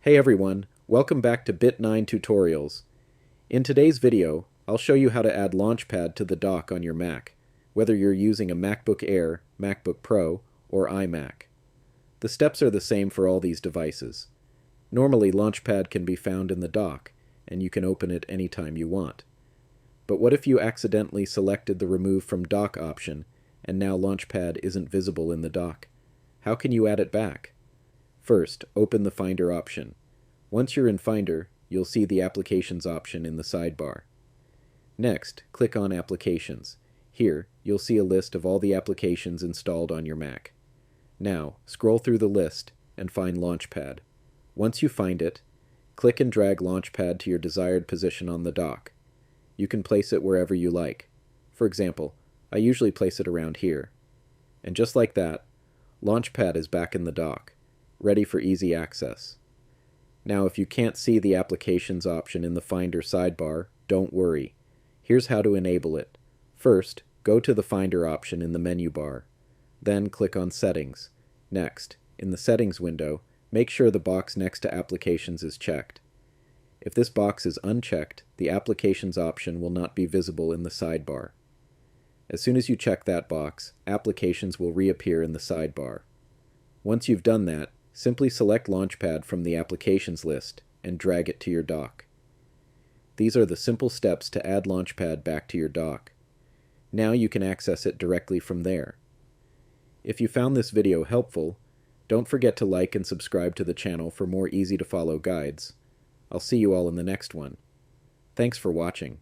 Hey everyone, welcome back to Bit9 Tutorials. In today's video, I'll show you how to add Launchpad to the dock on your Mac, whether you're using a MacBook Air, MacBook Pro, or iMac. The steps are the same for all these devices. Normally, Launchpad can be found in the dock, and you can open it anytime you want. But what if you accidentally selected the Remove from Dock option, and now Launchpad isn't visible in the dock? How can you add it back? First, open the Finder option. Once you're in Finder, you'll see the Applications option in the sidebar. Next, click on Applications. Here, you'll see a list of all the applications installed on your Mac. Now, scroll through the list and find Launchpad. Once you find it, click and drag Launchpad to your desired position on the dock. You can place it wherever you like. For example, I usually place it around here. And just like that, Launchpad is back in the dock, ready for easy access. Now, if you can't see the Applications option in the Finder sidebar, don't worry. Here's how to enable it. First, go to the Finder option in the menu bar. Then click on Settings. Next, in the Settings window, make sure the box next to Applications is checked. If this box is unchecked, the Applications option will not be visible in the sidebar. As soon as you check that box, Applications will reappear in the sidebar. Once you've done that, simply select Launchpad from the Applications list and drag it to your dock. These are the simple steps to add Launchpad back to your dock. Now you can access it directly from there. If you found this video helpful, don't forget to like and subscribe to the channel for more easy-to-follow guides. I'll see you all in the next one. Thanks for watching.